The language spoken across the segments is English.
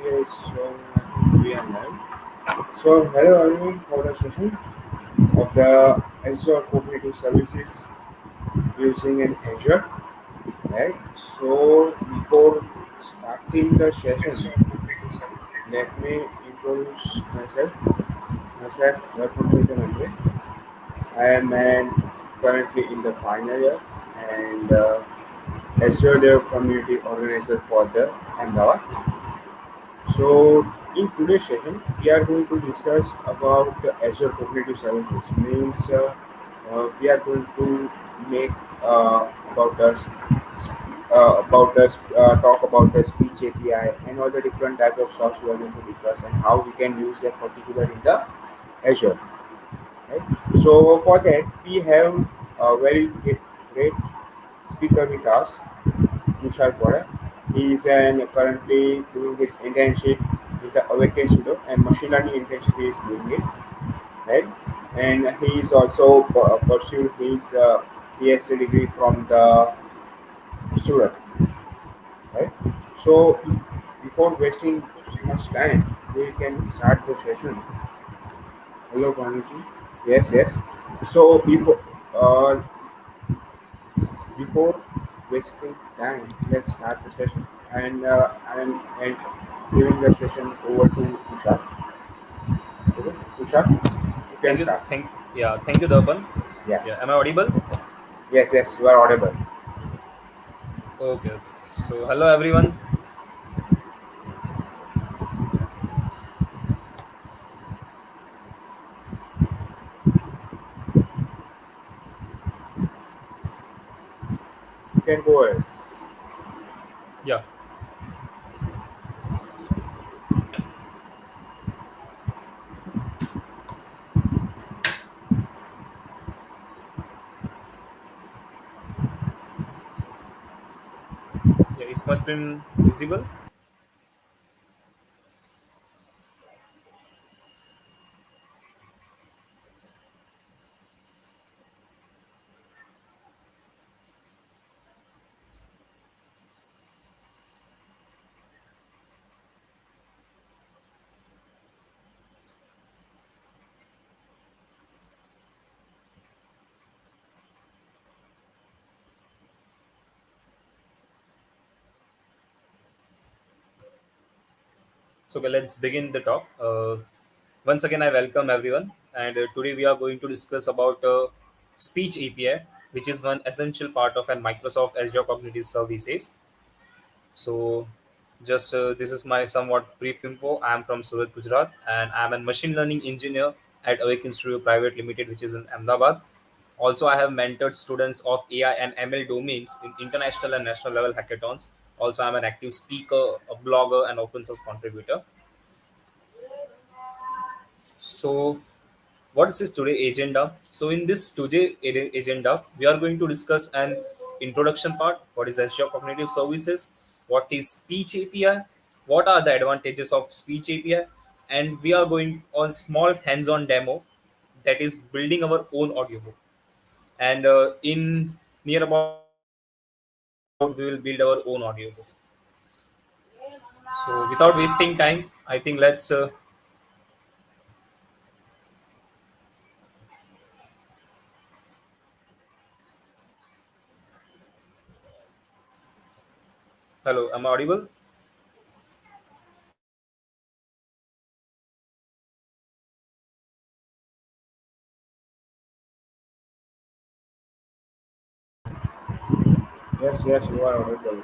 Yes, so we are live. So hello everyone for the session of the Azure Cognitive Services using an Azure. Right. So before starting the session, let me introduce myself. Myself, welcome to the Amre. I am currently in the final year and Azure Developer Community organizer for the Ahmedabad. So in today's session, we are going to discuss about the Azure Cognitive Services. Means we are going to make about us talk about the speech API and all the different type of stuff we are going to discuss and how we can use that particular in the Azure. Right? So for that, we have a very great speaker with us, Tushar Bora. He is currently doing his internship with the Awaken Studio and machine learning internship he is doing it, right? And he is also pursued his PhD degree from the Surat, right? So before wasting much time, we can start the session. Hello, Panuji. Yes, yes. So uh, before wasting time, let's start the session. And giving the session over to Tushar. Okay, Tushar, you can Thank you. start. Thank you, Darpan. Yeah. Yeah, am I audible? Yes, yes, you are audible. Okay. So, hello everyone. You can go ahead. Yeah, yeah. Is my screen visible? So, okay, let's begin the talk. Once again, I welcome everyone, and today we are going to discuss about speech API, which is one essential part of an Microsoft Azure Cognitive Services. So, just this is my somewhat brief info. I am from Surat, Gujarat, and I am a machine learning engineer at Awaken Studio Private Limited, which is in Ahmedabad. Also, I have mentored students of AI and ML domains in international and national level hackathons. Also, I'm an active speaker, a blogger, and open source contributor. So, what is this today agenda? So, in this today agenda, we are going to discuss an introduction part. What is Azure Cognitive Services? What is Speech API? What are the advantages of Speech API? And we are going on small hands-on demo that is building our own audiobook. And in near about we will build our own audiobook. So, without wasting time, I think let's. Hello, am I audible? Yes, yes, you are audible.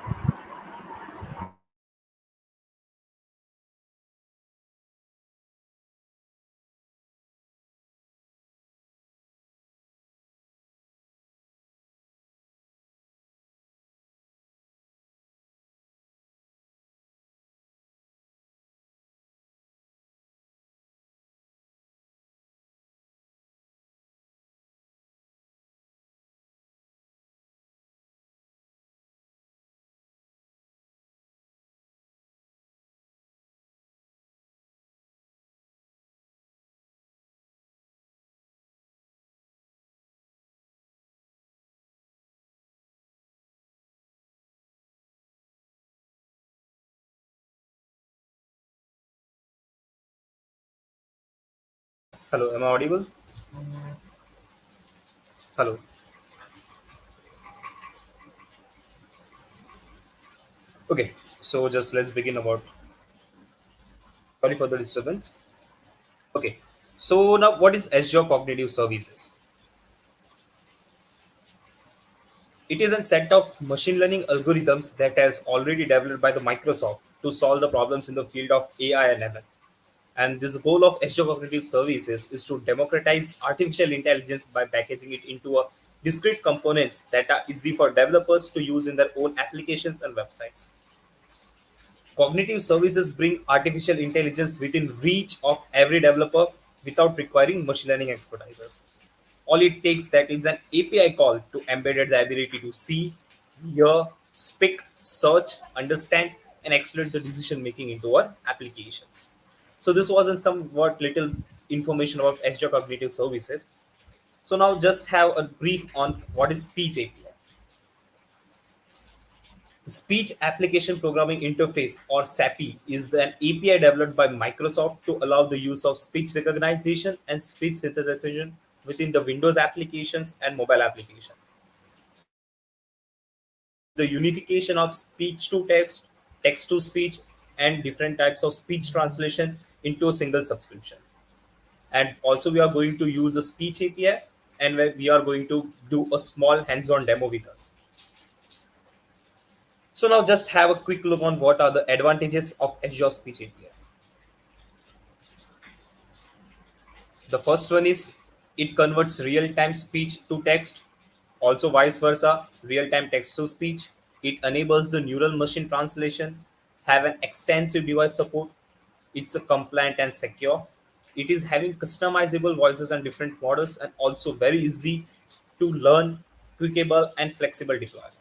Hello, am I audible? Hello. Okay, so just let's begin about. Sorry for the disturbance. Okay, so now what is Azure Cognitive Services? It is a set of machine learning algorithms that has already developed by the Microsoft to solve the problems in the field of AI and ML. And this goal of Azure Cognitive Services is to democratize artificial intelligence by packaging it into a discrete components that are easy for developers to use in their own applications and websites. Cognitive services bring artificial intelligence within reach of every developer without requiring machine learning expertise. All it takes that is an API call to embed the ability to see, hear, speak, search, understand, and exploit the decision making into our applications. So this was in somewhat little information about Azure Cognitive Services. So now just have a brief on what is speech API. The Speech Application Programming Interface, or SAPI, is an API developed by Microsoft to allow the use of speech recognition and speech synthesization within the Windows applications and mobile application. The unification of speech to text, text to speech, and different types of speech translation into a single subscription. And also, we are going to use a speech API, and where we are going to do a small hands-on demo with us. So now just have a quick look on what are the advantages of Azure Speech API. The first one is it converts real-time speech to text, also vice versa, real-time text to speech. It enables the neural machine translation, have an extensive device support. It's a compliant and secure. It is having customizable voices and different models, and also very easy to learn, clickable, and flexible deployment.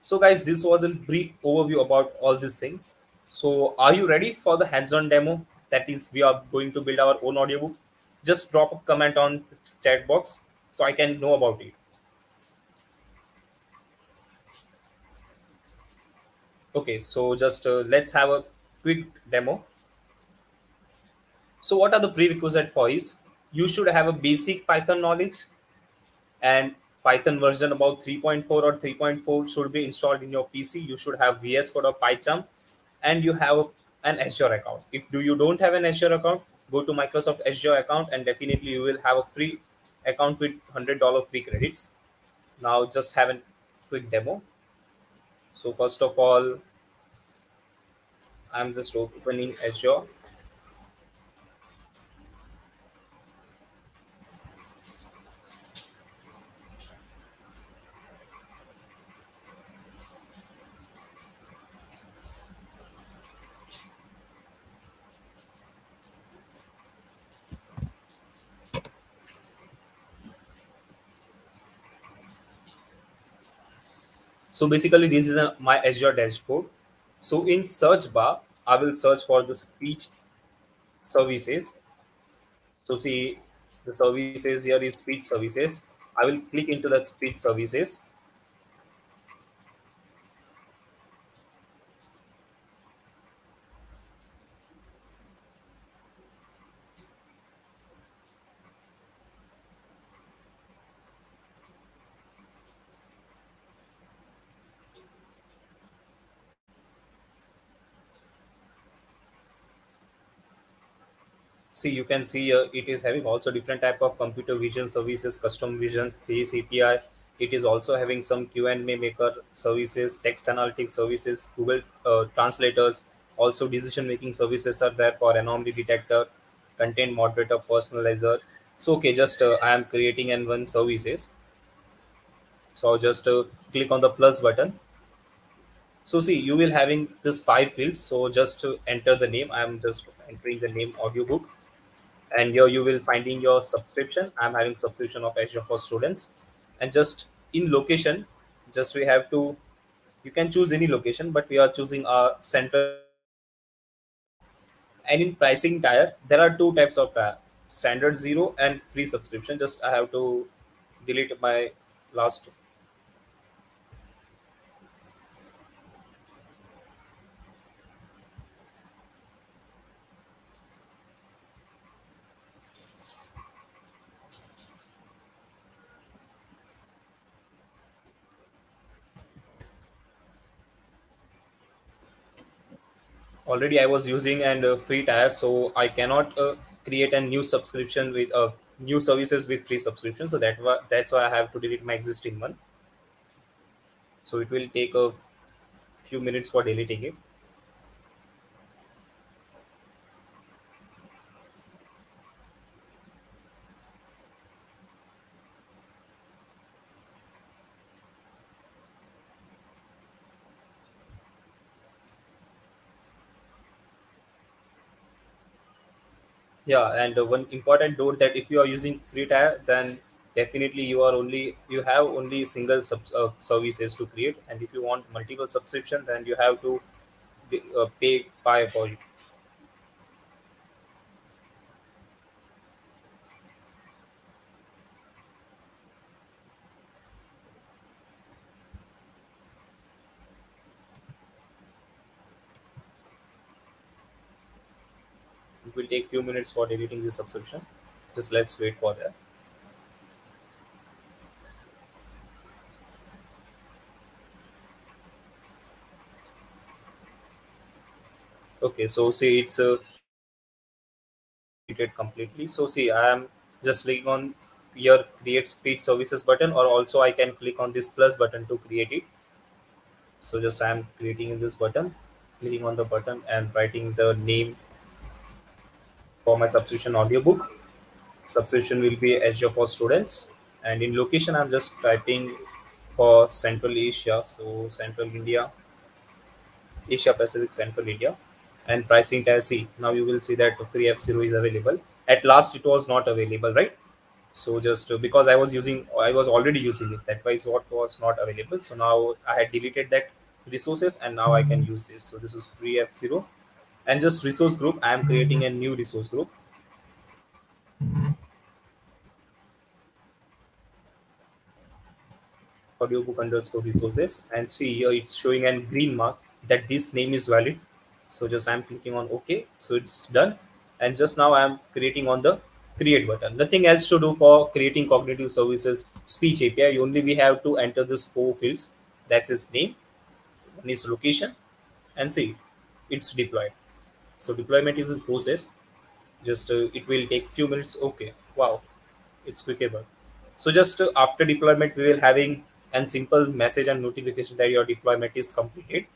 So, guys, this was a brief overview about all this thing. So, are you ready for the hands-on demo? That is, we are going to build our own audiobook. Just drop a comment on the chat box so I can know about it. Okay, so just let's have a quick demo. So, what are the prerequisites for is you should have a basic Python knowledge, and Python version about 3.4 or 3.4 should be installed in your PC. You should have VS Code or PyCharm, and you have an Azure account. If you don't have an Azure account, go to Microsoft Azure account, and definitely you will have a free account with $100 free credits. Now just have a quick demo. So first of all, I'm just opening Azure. So basically, this is my Azure dashboard. So in search bar, I will search for the speech services. So see, the services here is speech services. I will click into the speech services. See, you can see it is having also different type of computer vision services, custom vision, face API. It is also having some Q&A maker services, text analytics services, Google translators. Also, decision making services are there for anomaly detector, content moderator, personalizer. So okay, just I am creating and one services. So I'll just click on the plus button. So see, you will having this five fields. So just to enter the name, I am just entering the name audiobook, and here you will finding your subscription. I'm having subscription of Azure for students, and just in location, just we have to. You can choose any location, but we are choosing our central. And in pricing tier, there are two types of tier: standard zero and free subscription. Just I have to delete my last. already I was using and free tier, so I cannot create a new subscription with new services with free subscription. So that's why I have to delete my existing one. So it will take a few minutes for deleting it. Yeah, and one important note that if you are using free tier, then definitely you have only single services to create, and if you want multiple subscription, then you have to pay for it. It will take few minutes for deleting the subscription. Just let's wait for that. Okay, so see it's deleted completely. So see, I am just clicking on your create speed services button, or also I can click on this plus button to create it. So just I am creating in this button, clicking on the button and writing the name for my subscription audiobook. Subscription will be Azure for students, and in location I'm just typing for Central Asia, so Central India, Asia Pacific, Central India, and pricing tier C. Now you will see that free F0 is available. At last it was not available, right? So just because I was already using it, that was what was not available. So now I had deleted that resources, and now I can use this. So this is free F0, and just resource group. I am creating a new resource group, audiobook underscore resources, and see here it's showing a green mark that this name is valid. So just I'm clicking on OK, so it's done. And just now I'm creating on the create button. Nothing else to do for creating cognitive services speech API. Only we have to enter this four fields. That's his name, one is location, and see it's deployed. So deployment is a process. Just it will take few minutes. Okay, wow, it's quickable. So just after deployment we will having a simple message and notification that your deployment is completed.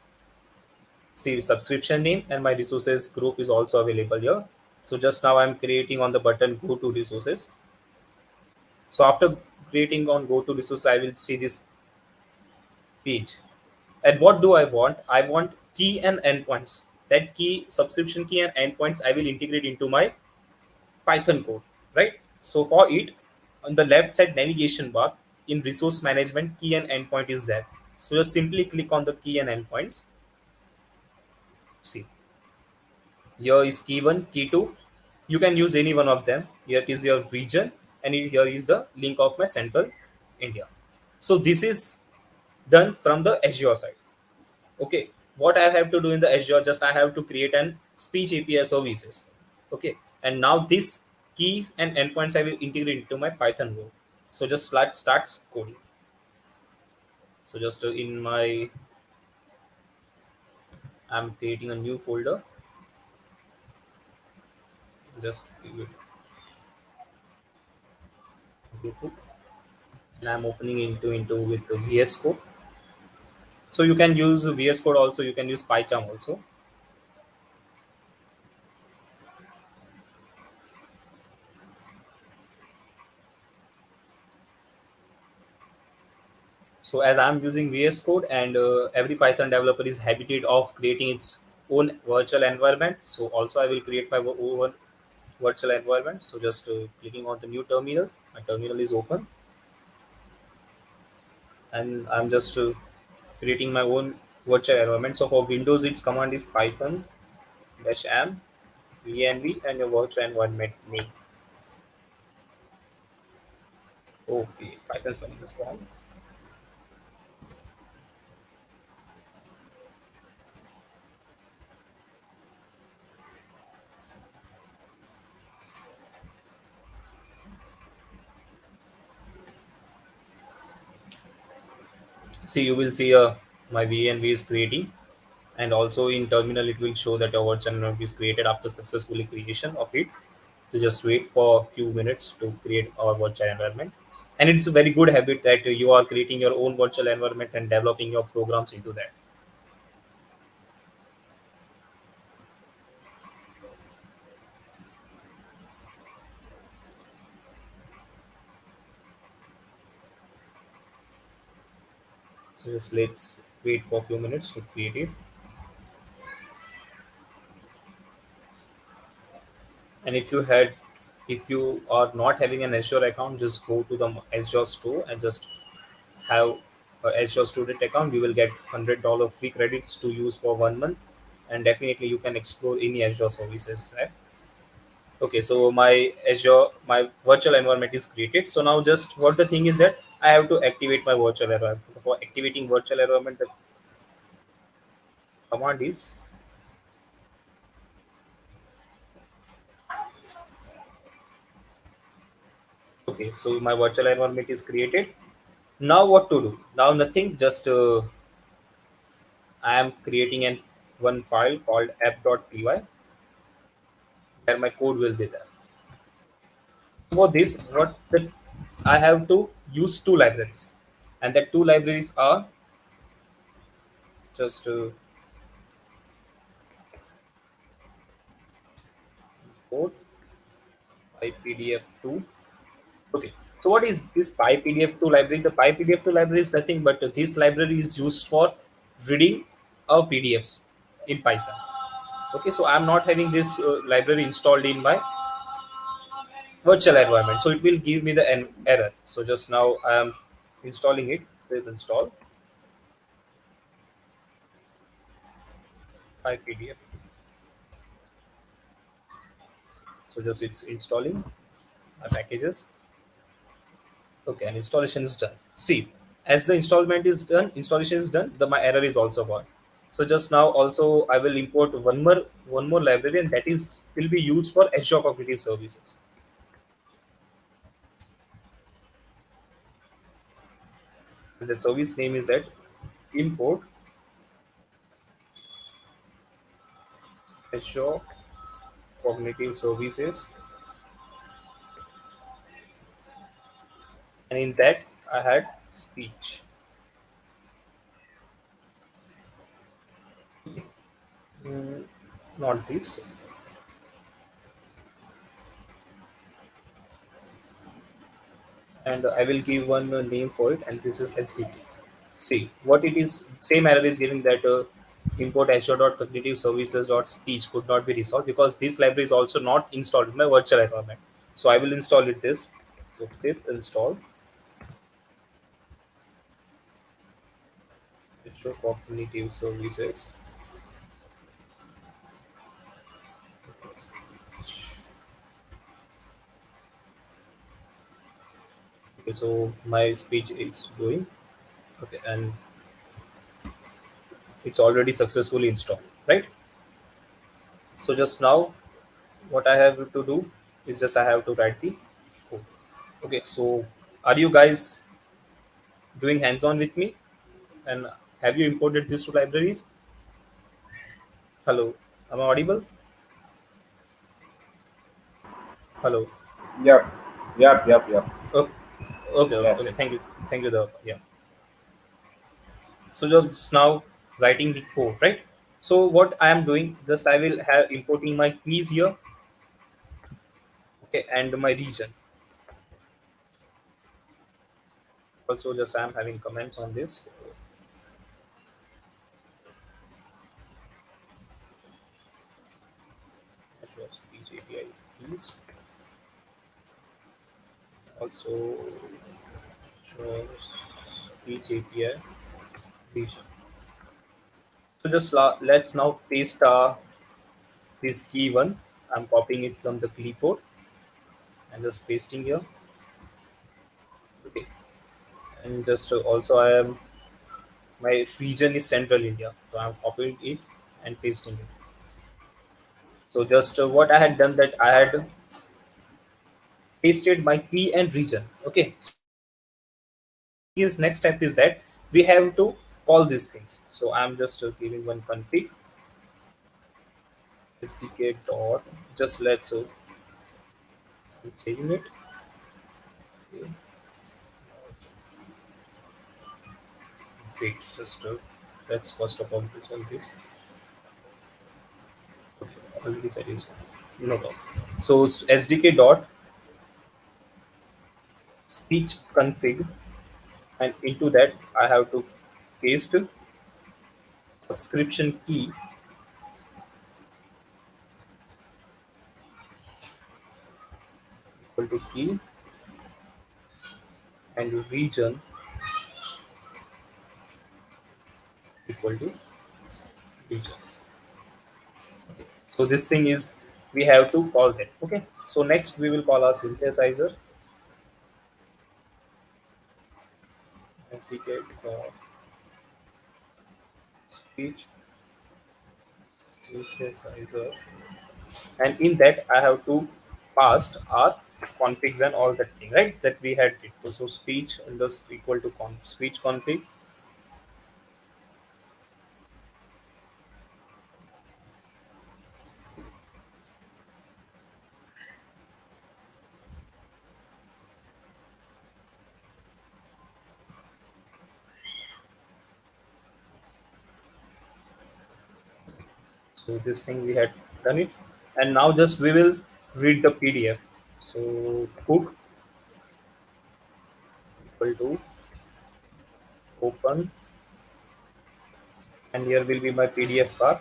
See subscription name and my resources group is also available here. So just now I'm creating on the button go to resources. So after creating on go to resources, I will see this page. And what do I want? I want key and endpoints. That key, subscription key and endpoints, I will integrate into my Python code, right? So for it, on the left side navigation bar in resource management, key and endpoint is there. So just simply click on the key and endpoints. See, here is key one, key two. You can use any one of them. Here is your region, and here is the link of my central India. So this is done from the Azure side. Okay, what I have to do in the Azure, just I have to create an speech API services. Okay, and now this keys and endpoints I will integrate into my Python code. So just start coding. So just in my I'm creating a new folder. Just give it Audiobook, and I'm opening into with the VS Code. So you can use VS Code also. You can use PyCharm also. So as I'm using VS Code, and every Python developer is habited of creating its own virtual environment. So also I will create my own virtual environment. So just clicking on the new terminal. My terminal is open, and I'm just creating my own virtual environment. So for Windows, its command is Python -am -env and your virtual environment name. Okay, Python spelling is wrong. See, you will see my VNV is creating, and also in terminal it will show that a virtual environment is created after successfully creation of it. So just wait for a few minutes to create our virtual environment. And it's a very good habit that you are creating your own virtual environment and developing your programs into that. So just let's wait for a few minutes to create it. And if you are not having an Azure account, just go to the Azure store and just have a Azure student account. You will get $100 free credits to use for 1 month, and definitely you can explore any Azure services. Right? Okay, so my virtual environment is created. So now just what the thing is that I have to activate my virtual environment. For activating virtual environment, the command is okay. So my virtual environment is created. Now what to do? Now nothing. Just I am creating one file called app.py where my code will be there. For this, I have to use two libraries, and the two libraries are just import PyPDF2. Okay, so what is this PyPDF2 library? The PyPDF2 library is nothing but this library is used for reading of PDFs in Python. Okay, so I'm not having this library installed in my virtual environment, so it will give me the error. So just now I am installing it. Will install PyPDF. So just it's installing my packages. Okay, and installation is done. See, as the installation is done, the my error is also gone. So just now also I will import one more library, and that is will be used for Azure Cognitive Services. And the service name is that import Azure Cognitive Services, and in that I had speech. Mm, not this, and I will give one name for it, and this is SDK. See what it is. Same error is giving that import Azure.cognitive services.speech could not be resolved because this library is also not installed in my virtual environment. So I will install it this. So pip install Azure Cognitive Services. Okay, so my speech is doing okay, and it's already successfully installed, right? So just now, what I have to do is just I have to write the code. Okay, so are you guys doing hands-on with me? And have you imported these two libraries? Hello, am I audible? Hello. Yep, yep, yep, yep. Okay, Yes. okay. Thank you. The yeah. So just now writing the code, right? So what I am doing, just I will have importing my keys here, okay, and my region. Also, just I am having comments on this. Azure Speech API keys. Also, Azure Speech API region. So just let's now paste this key one. I'm copying it from the clipboard and just pasting here. Okay, and just also I am my region is Central India, so I'm copying it and pasting it. So just what I had done that I had pasted my key and region. Okay, his next step is that we have to call these things. So I'm just giving one config sdk dot, just let's I'm saving it. Okay. Wait, just let's first of all resolve this. Okay, already said is no problem. So sdk dot speech config, and into that I have to paste subscription key equal to key and region equal to region. So this thing is we have to call that. Okay. So next we will call our synthesizer sdk dot speech synthesizer, and in that I have to pass our configs and all that thing, right? That we had did. So speech under equal to speech config. So this thing we had done it, and now just we will read the PDF. So book equal to open, and here will be my PDF path,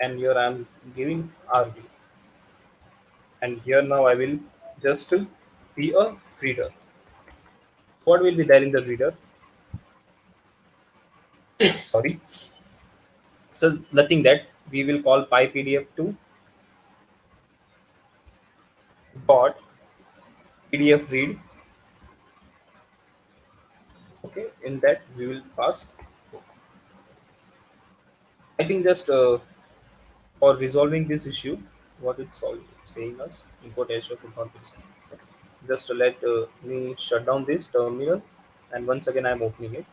and here I am giving RV, and here now I will just be a reader. What will be there in the reader? Sorry, so nothing, that we will call PyPDF2 dot PDF read. Okay, in that we will pass. I think just for resolving this issue, what it's all saying us import Azure to config. Just let me shut down this terminal, and once again I'm opening it.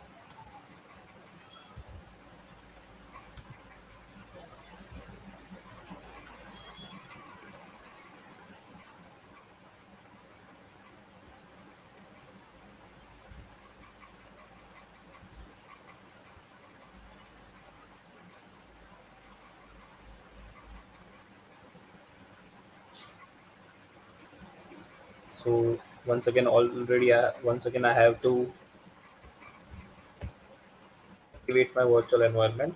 So once again already once again I have to activate my virtual environment.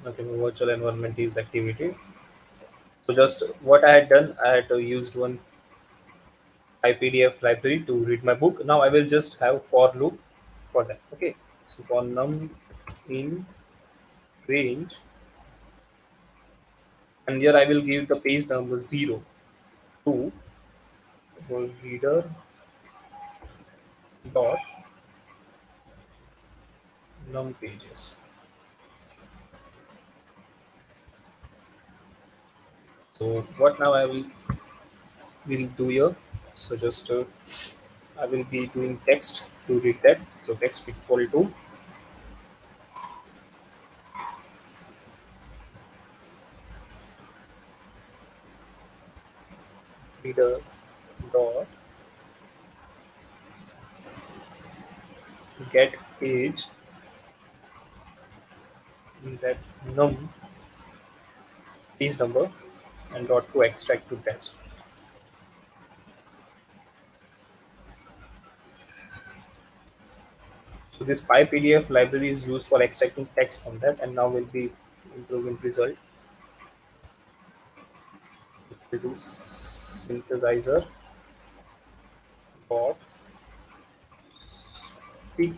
Okay, my virtual environment is activated. So just what I had done, I had used one IPDF library to read my book. Now I will just have for loop for that. Okay. So for num in range, and here I will give the page number 0 to reader dot num pages. So what now I will do here. So just I will be doing text to read that. So text equal to reader dot get page in that num page number, and dot to extract to text. So this PyPDF library is used for extracting text from that, and now we'll be improving result. We'll do synthesizer dot speak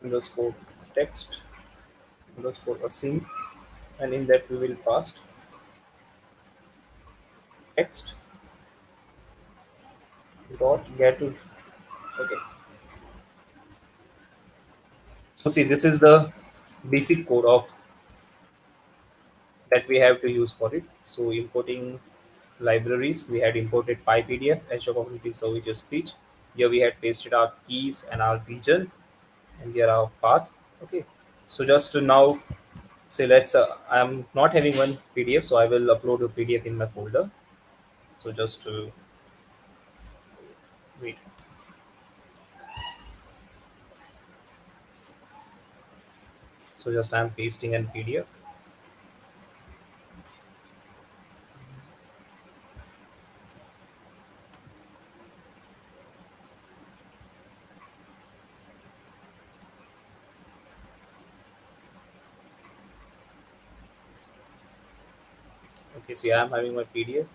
underscore text underscore async, and in that we will pass text dot get. Okay, so see, this is the basic code of that we have to use for it. So importing libraries, we had imported PyPDF, Azure Cognitive Services speech. Here we had pasted our keys and our region, and here our path. Okay, so just to now say, let's. I'm not having one PDF, so I will upload a PDF in my folder. So just to wait. So just I'm pasting an PDF. Okay, so yeah, I'm having my PDF.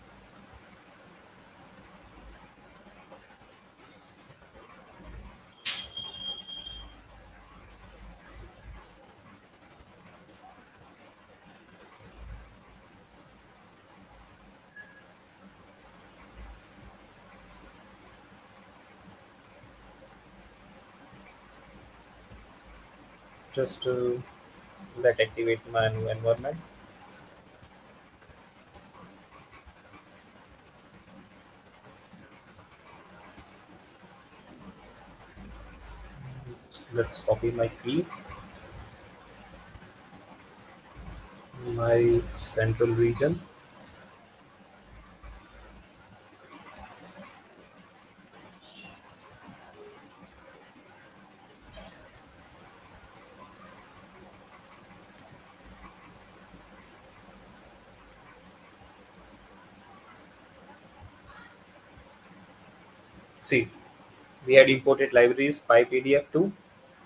Just to let activate my new environment. Let's copy my key, my central region. See, we had imported libraries PyPDF2,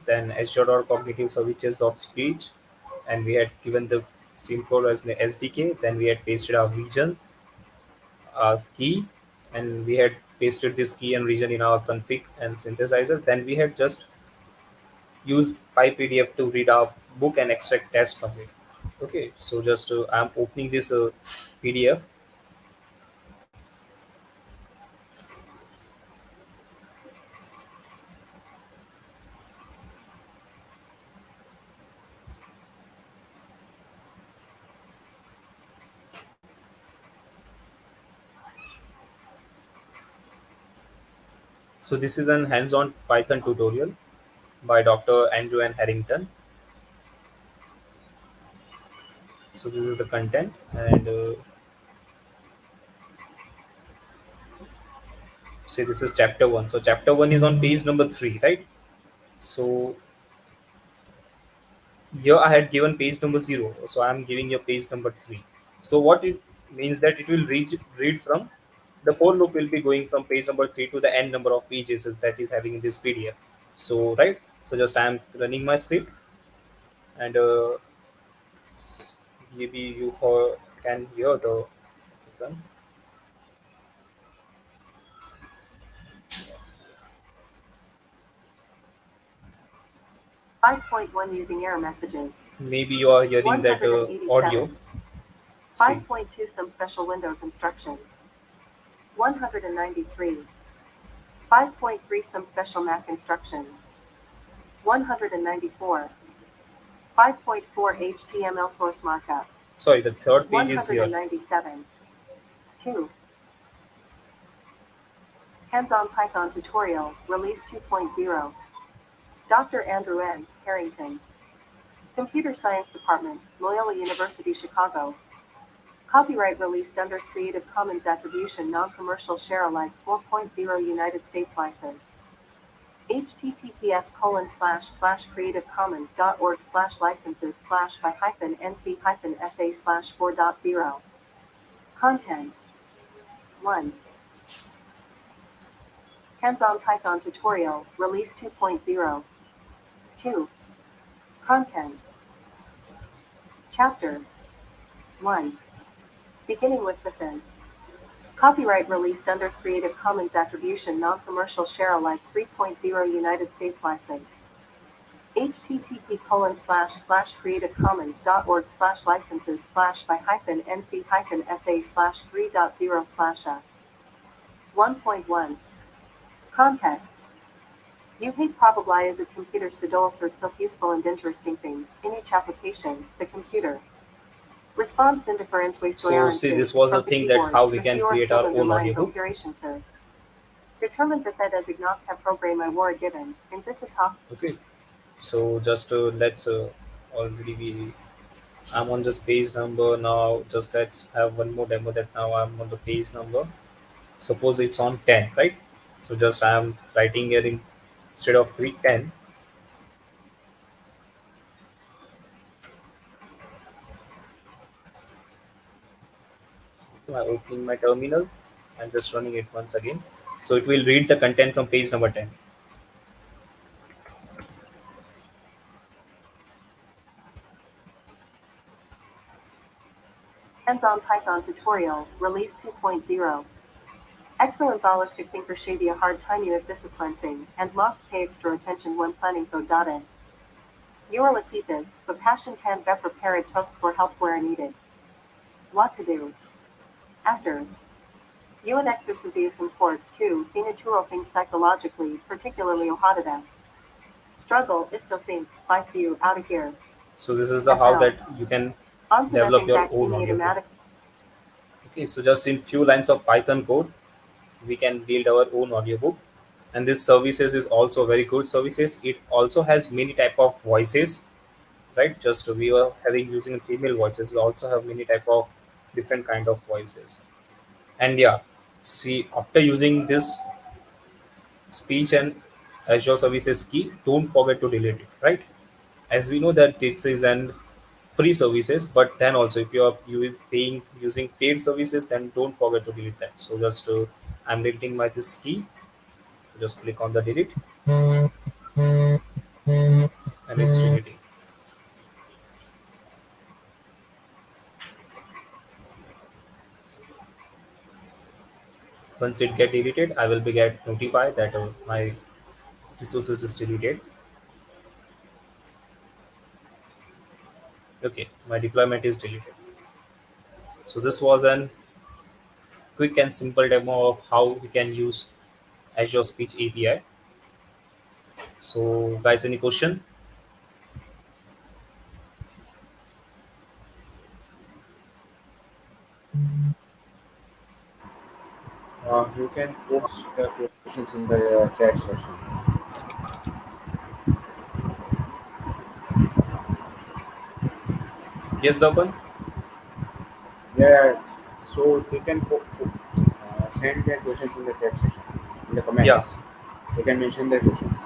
then Azure Cognitive Services speech, and we had given the same code as the SDK. Then we had pasted our region, our key, and we had pasted this key and region in our config and synthesizer. Then we had just used PyPDF to read our book and extract text from it. Okay, so just I'm opening this PDF. So this is an hands-on Python tutorial by Dr. Andrew and Harrington. So this is the content, and say this is chapter one. So chapter one is on page number 3, right? So here I had given page number 0, so I'm giving you page number 3. So what it means that it will read from the for loop will be going from page number 3 to the n number of pages that is having in this PDF. So right, so just I'm running my script, and maybe you can hear the. 5.1 using error messages. Maybe you are hearing that audio. 5.2 some special Windows instructions. 193. 5.3 some special Mac instructions. 194. 5.4 HTML source markup. Sorry, the third page is here. 197. 2. Hands-on Python tutorial, release 2.0. Dr. Andrew N. Harrington. Computer Science Department, Loyola University Chicago. Copyright released under Creative Commons Attribution Non-Commercial Share Alike 4.0 United States License. https://creativecommons.org/licenses/by-nc-sa/4.0. Content 1. Hands-on Python tutorial, release 2.0. 2. Content. Chapter 1. Beginning with within. Copyright released under Creative Commons Attribution Non-Commercial Share Alike 3.0 United States License. http://creativecommons.org/licenses/by-nc-sa/3.0/s. 1.1. Context. probably is a computers to do all sorts of useful and interesting things in each application, the computer responds in different ways to So see, this was the from the thing that keyboard, how we but can you are create still our own underlying audiobook. operation to determine that as a program I were given, in this talk. Okay, so just let's already we I'm on this page number now. Just let's have one more demo that now I'm on the page number. Suppose it's on 10, right? So just I'm writing here instead of 310. I'm opening my terminal and just running it once again. So it will read the content from page number 10. Hands-on Python tutorial, release 2.0. Excellent ballistic thinker shady a hard time you at discipline thing, and must pay extra attention when planning code.in. You are Latifas, but passion tan be prepared toast for help where needed. What to do? After. You and exercises import too, in a true thing psychologically, particularly ohadada. Struggle is to think, by few, out of here. So this is the how FL. that you can On to develop nothing your back own in audiobook. automatic. Okay, so just in few lines of Python code, we can build our own audiobook. And this services is also very good services. It also has many type of voices, right? Just we are having using female voices. It also have many type of different kind of voices. And yeah, see after using this speech and Azure services key, don't forget to delete it, right? As we know that it is an free services, but then also if you paying using paid services, then don't forget to delete that. So just I'm deleting my this key. So just click on the delete and it's deleting. Once it get deleted, I will be get notified that my resources is deleted. Okay, my deployment is deleted. So this was an quick and simple demo of how we can use Azure Speech API. So guys, any question? You can post the questions in the chat session. Yes, Darpan? Yeah, so they can send their questions in the chat section, in the Yeah. comments. They can mention their questions.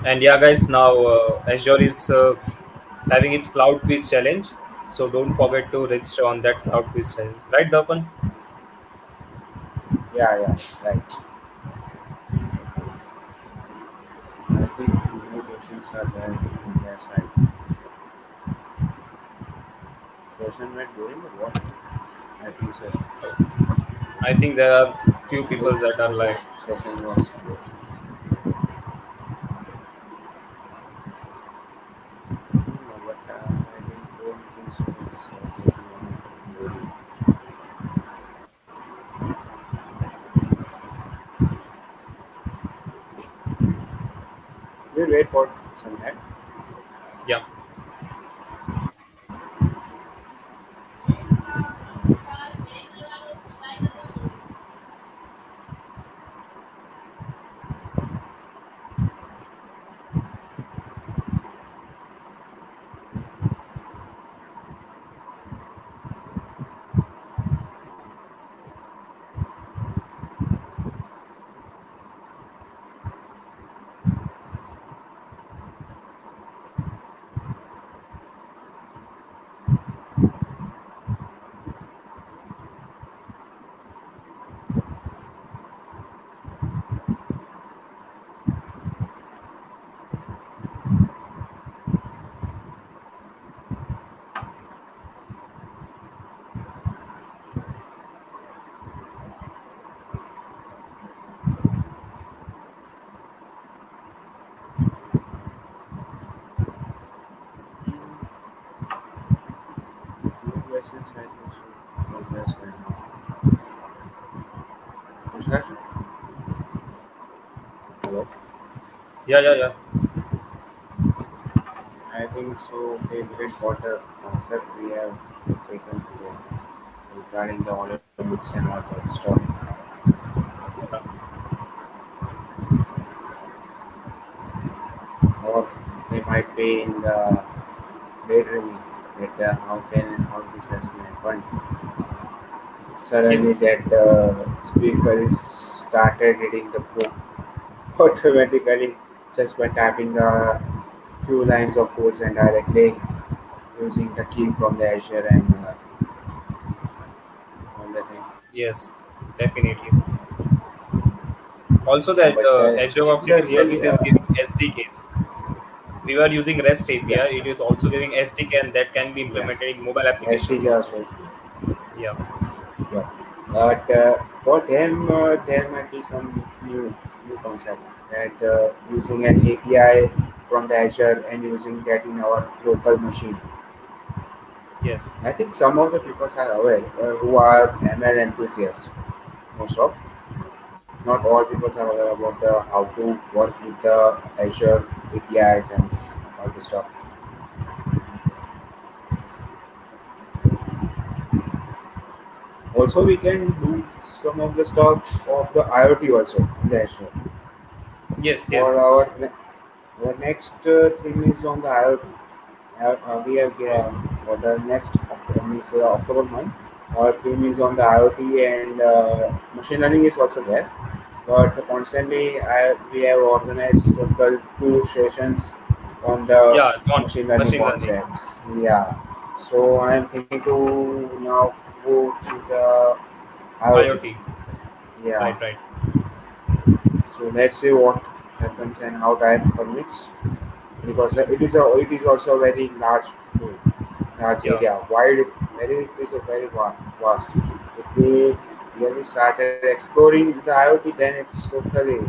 And yeah, guys, now Azure is having its cloud quiz challenge. So don't forget to register on that cloud quiz challenge. Right, Darpan? Yeah, yeah, right. I think new questions are there on their side. Session went boring or what? I think so. I think there are few Look, people that are the like, session was good. But I don't think so. It's session went boring. We'll wait for some time. yeah. I think so. Progress right now. Is that? Hello. Yeah, yeah, yeah. I think so. Favorite water concept we have taken today regarding the audiobooks and all that stuff. Yeah. Or they might be in the daydreaming that how this has been happened. Suddenly Yes, that speaker is started reading the book automatically just by tapping a few lines of codes and directly using the key from the Azure and all the thing. yes, definitely. Also, Yeah, that but Azure it's a Cognitive really Services giving SDKs. We were using REST yeah API. It is also giving SDK, and that can be yeah implemented in mobile applications SDK also. also is Yeah. yeah. But for them, there might be some new concept that using an API from the Azure and using that in our local machine. Yes. I think some of the people are aware who are ML enthusiasts. Most of, not all people are aware about how to work with the Azure APIs and all the stuff. Also, we can do some of the stuff of the IoT also in the Azure. Yes. For Yes. our next thing is on the IoT. We have Okay. for the next means, October month. Our theme is on the IoT and machine learning is also there. But constantly, we have organized total two sessions on the Yeah. On machine learning machine learning, concepts. Yeah. So I am thinking to now go to the IoT. IoT. Yeah. Right. Right. So let's see what happens and how time permits because it is also a very large tool, large Yeah. area, wide, very it is a very vast. If we really started exploring the IoT, then it's totally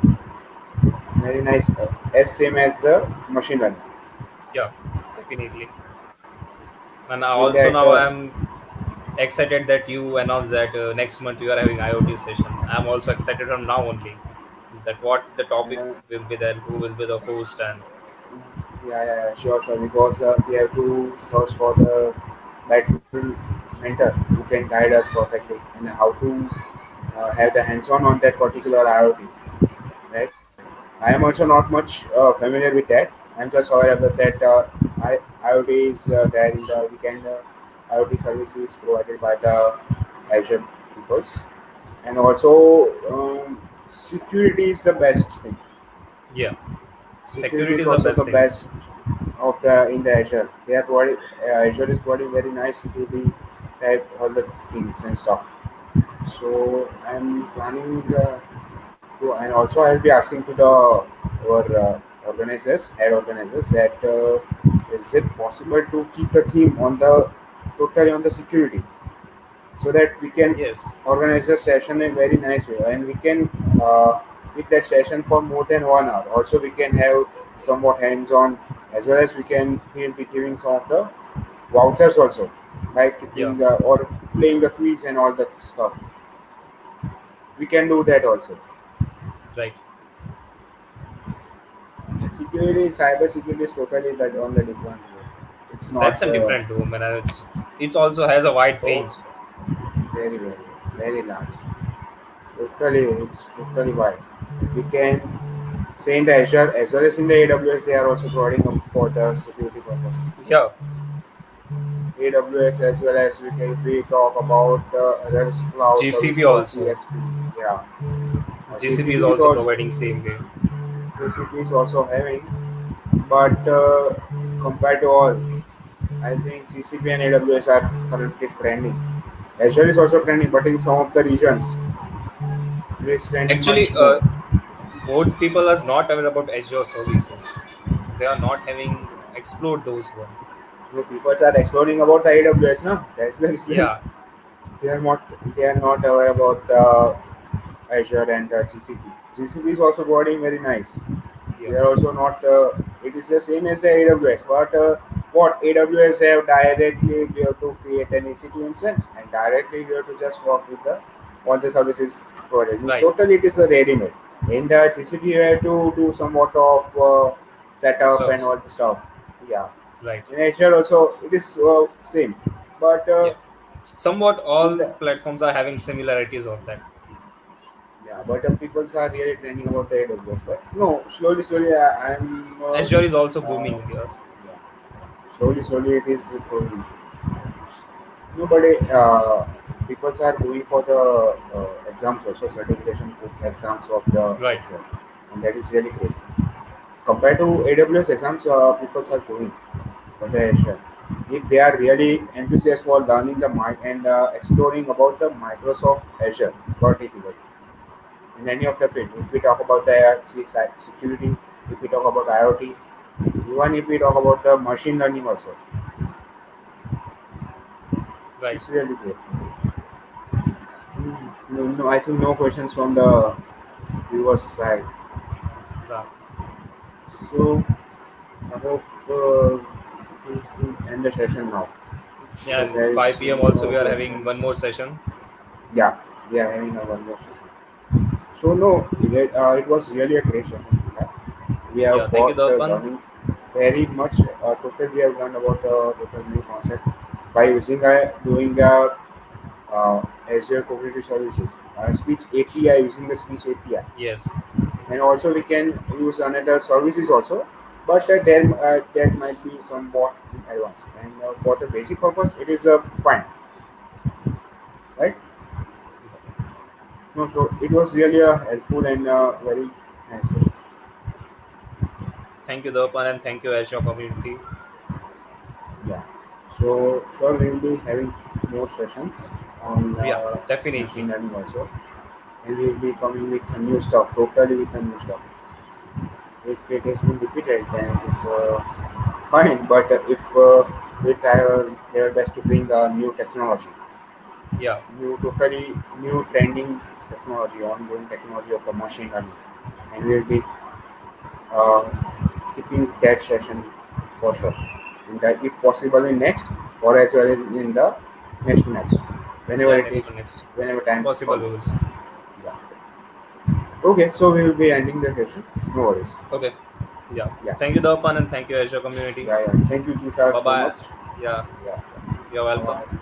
very nice, as same as the machine learning. Yeah. Definitely. And With also that, now I'm excited that you announced that next month you are having IoT session. I'm also excited from now only that what the topic uh, will be there, who will be the host, and yeah, sure, sure. Because we have to search for the better mentor who can guide us perfectly and how to have the hands-on on that particular IoT. Right? I am also not much familiar with that. I'm just aware about that IoT is there in the weekend IoT services provided by the Azure peoples, and also security is the best thing. yeah, Security security is is the also best the thing. best of the in the Azure. They are providing Azure is providing very nice security type all the things and stuff. So I'm planning to, and also I'll be asking to the our organizers, head organizers, that is it possible to keep the theme on the totally on the security, so that we can Yes, organize the session in a very nice way, and we can uh, keep that session for more than 1 hour. Also, we can have somewhat hands-on, as well as we'll be giving some of the vouchers also, like yeah, keeping the or playing the quiz and all that stuff. We can do that also. right. Security, cyber security is totally that on the different way. It's That's not a different room, and it's also has a wide so range. very very large. Totally, it's totally wide. We can say in the Azure as well as in the AWS, they are also providing for the security purpose. Yeah, AWS as well as if we talk about the other cloud service GCP provider, also. GSP. Yeah, GCP is GCP is also also providing same way. GCP is also having, but compared to all, I think GCP and AWS are currently trending. Azure is also trending, but in some of the regions, it is trending Actually, much more. both people are not aware about Azure services. They are not having explored those one. So people are exploring about the AWS now. That's the reason Yeah, they are not aware about Azure and GCP. GCP is also providing very nice. yeah, They are also not. It is the same as the AWS, but what AWS have directly we have to create an EC2 instance and directly we have to just work with the all the services provided. Means Right. totally it is a ready-made. In the GCP you have to do somewhat of setup and Stuffs. all the stuff. Yeah. Right. In Azure also it is same, but Yeah. Somewhat in all the platforms are having similarities of that. yeah, but people are really trending about the AWS. But no, slowly, I'm Azure is also uh, booming. Yes. yeah, slowly it is growing. Nobody, people are going for the exams also, certification exams of the Right. Azure, and that is really great. Compared to AWS exams, people are going for the Azure. If they are really enthusiastic for learning the and exploring about the Microsoft Azure particularly in any of the field. If we talk about the security, if we talk about IoT, even if we talk about the machine learning also, Right. it's really great. No, I think no questions from the viewers side. Yeah. So I hope we should end the session now Yeah. because And there is 5 p.m. also no we are having questions. one more session. Yeah, we are having a one more session. So no, it was really a great session. We Yeah. have Thank you, got Darpan. learning very much. Total, we have learned about total new concept by using doing Azure Cognitive Services, speech API using the speech API, Yes. and also we can use another services also, but that might be somewhat in advance. And for the basic purpose, it is fine, right? No, so it was really helpful and very nice session. Thank you, Darpan, and thank you, Azure community. Yeah. So sure, we will be having more sessions on Yeah. machine Definitely. learning also, and we will be coming with a new stuff, totally with a new stuff. If it has been repeated, then it's fine. But if we try our best to bring a new technology, Yeah. totally new trending technology, ongoing technology of the machine learning, and we will be uh, keeping that session for sure. In the, if possible in next or as well as in the next to next, whenever Yeah. it Next is, to next. whenever time Possible we will. permits. Yeah. Okay, so we will be ending the session. No worries. Okay. Yeah. Yeah. Thank you, Darpan, and thank you, Azure community. Yeah. Thank you, Tushar, Bye so bye. much. Yeah. Yeah. You're Bye welcome. bye.